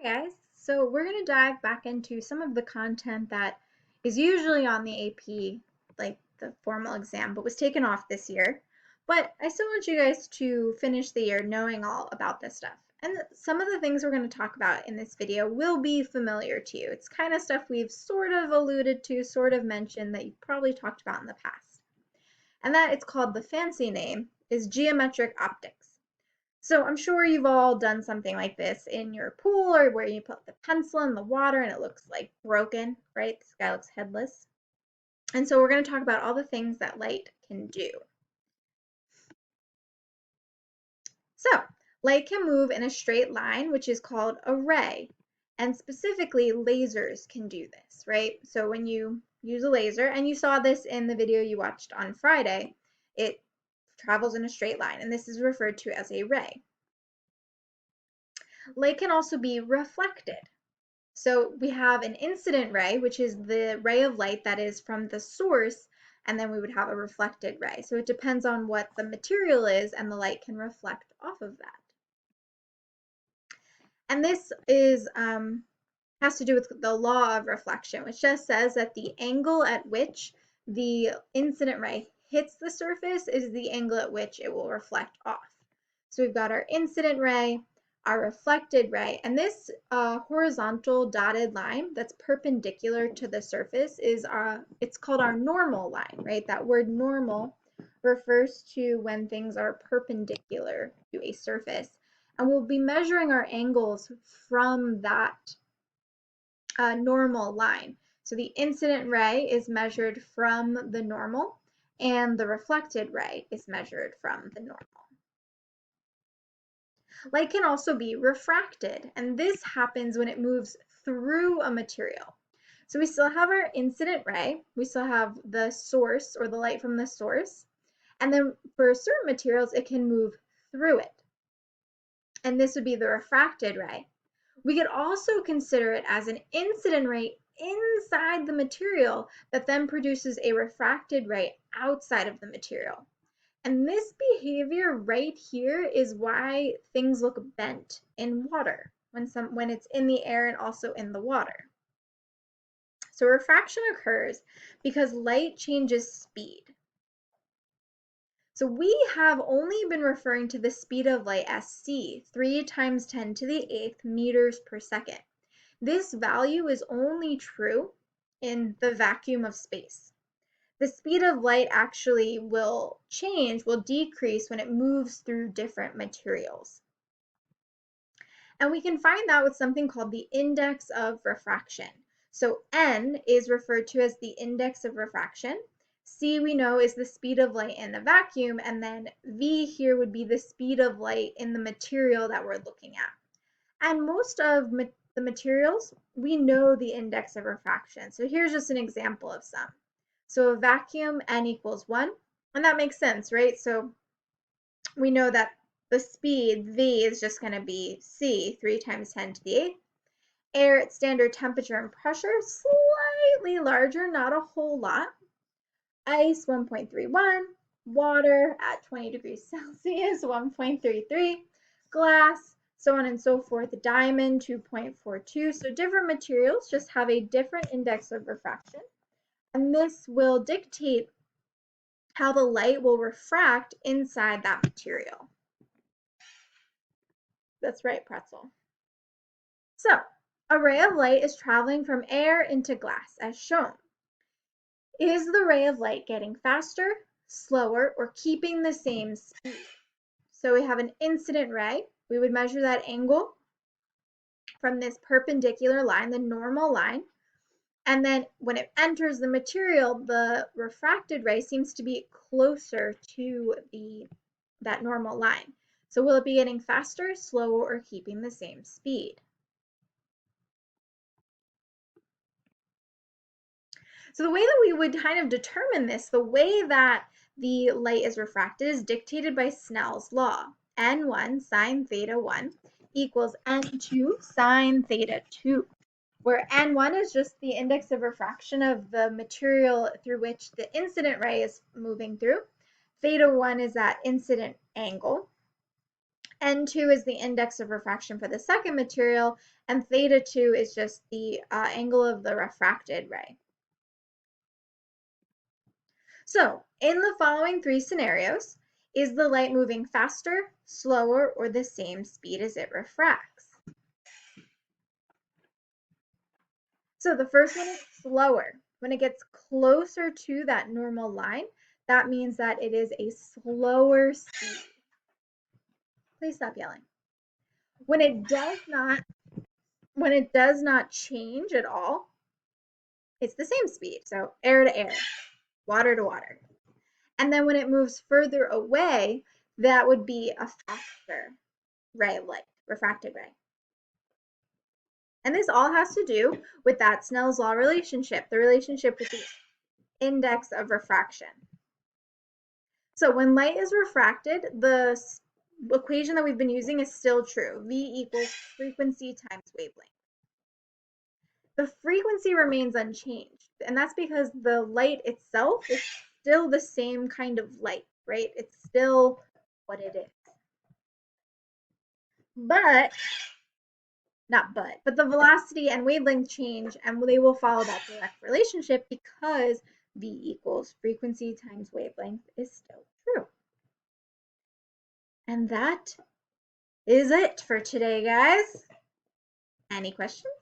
Hi guys. So we're going to dive back into some of the content that is usually on the AP, like the formal exam, but was taken off this year. But I still want you guys to finish the year knowing all about this stuff. And some of the things we're going to talk about in this video will be familiar to you. It's kind of stuff we've sort of alluded to, sort of mentioned that you've probably talked about in the past. And that it's called, the fancy name is geometric optics. So I'm sure you've all done something like this in your pool or where you put the pencil in the water and it looks like broken, right? This guy looks headless. And so we're going to talk about all the things that light can do. So light can move in a straight line, which is called a ray. And specifically, lasers can do this, right? So when you use a laser, and you saw this in the video you watched on Friday, it travels in a straight line, and this is referred to as a ray. Light can also be reflected. So we have an incident ray, which is the ray of light that is from the source, and then we would have a reflected ray. So it depends on what the material is, and the light can reflect off of that. And this is has to do with the law of reflection, which just says that the angle at which the incident ray hits the surface is the angle at which it will reflect off. So we've got our incident ray, our reflected ray, and this horizontal dotted line that's perpendicular to the surface is it's called our normal line, right? That word normal refers to when things are perpendicular to a surface. And we'll be measuring our angles from that normal line. So the incident ray is measured from the normal, and the reflected ray is measured from the normal. Light can also be refracted, and this happens when it moves through a material. So we still have our incident ray, we still have the source or the light from the source, and then for certain materials it can move through it. And this would be the refracted ray. We could also consider it as an incident ray inside the material that then produces a refracted ray outside of the material. And this behavior right here is why things look bent in water when it's in the air and also in the water. So refraction occurs because light changes speed. So we have only been referring to the speed of light as c, 3 times 10 to the 8th meters per second. This value is only true in the vacuum of space. The speed of light actually will decrease when it moves through different materials. And we can find that with something called the index of refraction. So n is referred to as the index of refraction. C we know is the speed of light in a vacuum, and then v here would be the speed of light in the material that we're looking at. And most of the materials, we know the index of refraction. So here's just an example of some. So a vacuum, n equals 1, and that makes sense, right? So we know that the speed, v, is just going to be c, 3 times 10 to the 8th. Air at standard temperature and pressure, slightly larger, not a whole lot. Ice, 1.31. Water at 20 degrees Celsius, 1.33. Glass, so on and so forth. Diamond, 2.42. So different materials just have a different index of refraction. And this will dictate how the light will refract inside that material. That's right, pretzel. So, a ray of light is traveling from air into glass, as shown. Is the ray of light getting faster, slower, or keeping the same speed? So we have an incident ray. We would measure that angle from this perpendicular line, the normal line. And then when it enters the material, the refracted ray seems to be closer to that normal line. So will it be getting faster, slower, or keeping the same speed? So the way that we would kind of determine this, the way that the light is refracted is dictated by Snell's law. N1 sine theta 1 equals N2 sine theta 2. Where N1 is just the index of refraction of the material through which the incident ray is moving through. Theta 1 is that incident angle. N2 is the index of refraction for the second material, and theta 2 is just the angle of the refracted ray. So, in the following three scenarios, is the light moving faster, slower, or the same speed as it refracts? So the first one is slower. When it gets closer to that normal line, that means that it is a slower speed. Please stop yelling. When it does not change at all, it's the same speed. So air to air, water to water. And then when it moves further away, that would be a faster ray of light, refracted ray. And this all has to do with that Snell's law relationship, the relationship with the index of refraction. So when light is refracted, the equation that we've been using is still true. V equals frequency times wavelength. The frequency remains unchanged, and that's because the light itself is still the same kind of light, right? It's still what it is. But the velocity and wavelength change, and they will follow that direct relationship because V equals frequency times wavelength is still true. And that is it for today, guys. Any questions?